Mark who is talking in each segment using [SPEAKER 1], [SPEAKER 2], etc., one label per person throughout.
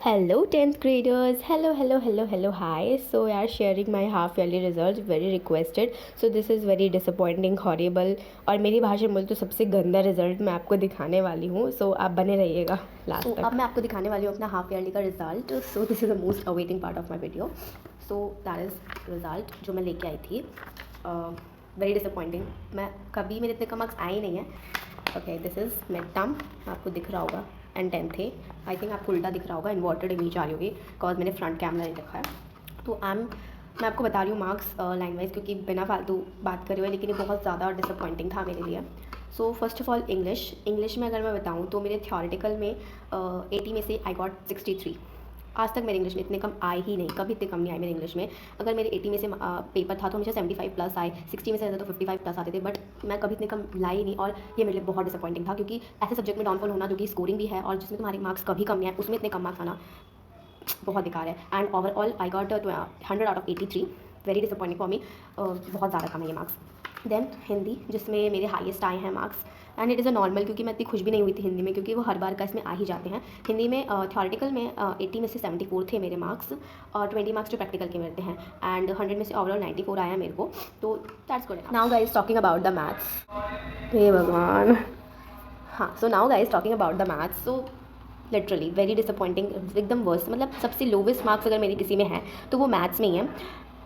[SPEAKER 1] Hello 10th graders. Hello, hi. So यार sharing my half yearly results very requested. So this is very disappointing, horrible और मेरी भाषा में बोले तो सबसे गंदा रिजल्ट मैं आपको दिखाने वाली हूँ. So आप बने रहिएगा लास्ट तक. अब मैं आपको दिखाने वाली हूँ अपना हाफ ईयरली का result. So this is the most awaiting part of my video. So that is result जो मैं लेके आई थी. Very disappointing. मैं कभी मेरे इतने कम मार्क्स आए ही नहीं हैं. Okay, this is mid term. आपको दिख रहा होगा एंड 10th थे. आई थिंक आपको उल्टा दिख रहा होगा, इन्वर्टेड इमेज आ रही होगी बिकॉज मैंने फ्रंट कैमरा नहीं रखा है. तो मैं आपको बता रही हूँ मार्क्स लाइन वाइज, क्योंकि बिना फालतू बात करे हुए, लेकिन ये बहुत ज़्यादा डिसअपॉइंटिंग था मेरे लिए. So first of all English में अगर मैं बताऊँ तो मेरे थियोरेटिकल में 80 में से आई गॉट 63. आज तक मेरे इंग्लिश में इतने कम आए ही नहीं, कभी इतने कम नहीं आए मेरे इंग्लिश में. अगर मेरे 80 में से पेपर था तो हमेशा 75 प्लस आए, 60 में से ज़्यादा तो 55 प्लस आते थे, बट मैं कभी इतने कम लाई नहीं. और ये मेरे लिए बहुत डिसअपॉइंटिंग था, क्योंकि ऐसे सब्जेक्ट में डाउनफॉल होना जो कि स्कोरिंग भी है और जिसमें तुम्हारे मार्क्स कभी कम नहीं आए, उसमें इतने कम मार्क्स आना बहुत बेकार है. And overall I got 100 out of 83. Very disappointing for me. बहुत ज़्यादा कम है ये मार्क्स. देन हिंदी, जिसमें मेरे हाईएस्ट आए हैं marks. And it is a normal, क्योंकि मैं इतनी खुश भी नहीं हुई थी हिंदी में, क्योंकि वो हर बार का इसमें आ ही जाते हैं. हिंदी में थियोरेटिकल में 80 में से 74 थे मेरे मार्क्स और 20 मार्क्स जो प्रैक्टिकल के मिलते हैं. एंड 100 में से ओवरऑल 94 आया मेरे को. तो that's good. Now guys talking about the maths. हे भगवान. हाँ, so now guys talking about the maths. So literally very disappointing, एकदम वर्स्ट. मतलब सबसे लोवेस्ट मार्क्स अगर मेरी किसी में है तो वो मैथ्स में ही है.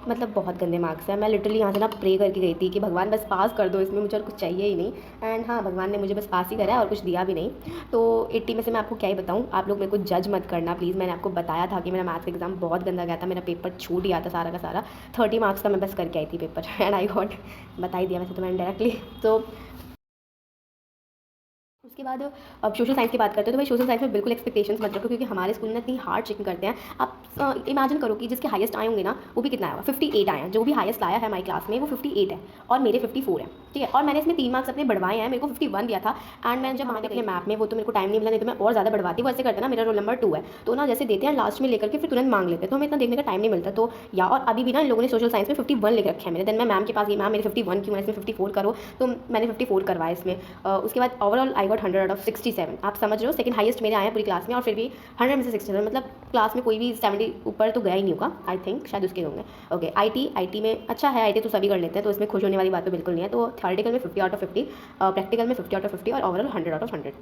[SPEAKER 1] मतलब बहुत गंदे मार्क्स हैं. मैं लिटरली यहाँ से ना प्रे करके गई थी कि भगवान बस पास कर दो इसमें, मुझे और कुछ चाहिए ही नहीं. एंड हाँ, भगवान ने मुझे बस पास ही करा और कुछ दिया भी नहीं. तो 80 में से मैं आपको क्या ही बताऊँ. आप लोग मेरे को जज मत करना प्लीज़. मैंने आपको बताया था कि मेरा मैथ्स एग्जाम बहुत गंदा गया था. मेरा पेपर छूट गया था सारा का सारा. 30 मार्क्स का मैं बस करके आई थी पेपर एंड आई गॉट. बता ही दिया वैसे तो मैंने डायरेक्टली. तो उसके बाद अब सोशल साइंस की बात करते हैं तो भाई सोशल साइंस में बिल्कुल एक्सपेक्टेशंस मत रखो, क्योंकि हमारे स्कूल में इतनी हार्ड चेकिंग करते हैं. आप इमेजिन करो कि जिसके हाईएस्ट आए होंगे ना, वो भी कितना आया, 58 आए हैं. जो भी हाईएस्ट लाया है हमारी क्लास में वो 58 है और मेरे 54 है. ठीक है, और मैंने इसमें 3 मार्क्स अपने बढ़वाए हैं. मेरे को 51 दिया था. एंड मैं जब आने अपने मैप में, वो तो मेरे को टाइम नहीं मिला, नहीं तो मैं और ज़्यादा बढ़वाती. वो ऐसे करते ना, मेरा रोल नंबर 2 है तो ना जैसे देते हैं लास्ट में लेकर के फिर तुरंत मांग लेते हैं, तो हमें इतना देखने का टाइम नहीं मिलता. तो या और अभी भी ना इन लोगों ने सोशल साइंस में 51 लिख रखे हैं मेरे. देन मैं मैम के पास गई, मैम मेरे 51 क्यों है, इसमें 54 करो. तो मैंने 54 करवाया इसमें. उसके बाद overall I got 100 out of 67. आप समझ रहे हो, सेकंड हाईएस्ट मेरे आए हैं पूरी क्लास में. और फिर भी 100 में से 67, मतलब क्लास में कोई भी 70 ऊपर तो गया ही नहीं होगा. आई थिंक शायद उसके होंगे. ओके, आईटी में अच्छा है. आईटी तो सभी कर लेते हैं, तो इसमें खुश होने वाली बात तो बिल्कुल नहीं है. तो थ्योरेटिकल में 50 आउट ऑफ 50, प्रैक्टिकल में 50 आउट ऑफ 50 और ओवरऑल 100 आउट ऑफ 100.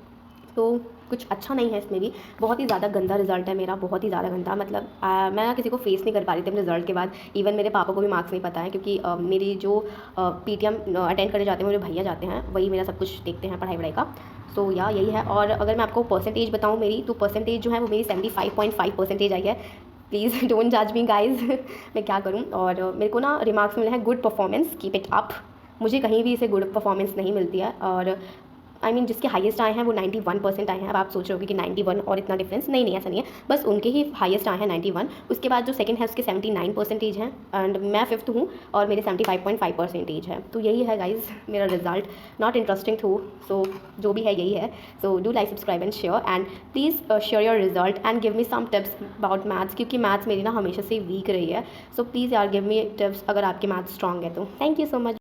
[SPEAKER 1] तो कुछ अच्छा नहीं है इसमें भी. बहुत ही ज़्यादा गंदा रिजल्ट है मेरा, बहुत ही ज़्यादा गंदा. मतलब मैं ना किसी को फेस नहीं कर पा रही थी अपने रिजल्ट के बाद. इवन मेरे पापा को भी मार्क्स नहीं पता है, क्योंकि मेरी जो पीटीएम अटेंड करने जाते हैं, मेरे भैया जाते हैं, वही मेरा सब कुछ देखते हैं पढ़ाई वढ़ाई का. सो या यही है. और अगर मैं आपको परसेंटेज बताऊँ मेरी, तो परसेंटेज जो है वो मेरी 75.5% आई है. प्लीज़ डोंट जज मी गाइज. मैं क्या करूँ. और मेरे को ना रिमार्क्स मिले हैं good performance, keep it up. मुझे कहीं भी इसे गुड परफॉर्मेंस नहीं मिलती है. और आई मीन जिसके हाईएस्ट आए हैं वो 91% आए हैं. अब आप सोच रहे होगे कि 91 और इतना डिफरेंस. नहीं, ऐसा नहीं है, बस उनके ही हाईएस्ट आए हैं 91. उसके बाद जो सेकंड है उसके 79% हैं एंड मैं फिफ्थ हूँ और मेरे 75.5% है. तो यही है गाइज मेरा रिजल्ट. नॉट इंटरेस्टिंग थू. सो जो भी है यही है. So do like, subscribe and share. And please share your result and give me some tips about maths, क्योंकि मैथ्स मेरी ना हमेशा से वीक रही है. सो प्लीज़ यार गिव मी टिप्स अगर आपके मैथ्स स्ट्रॉन्ग है तो. Thank you so much.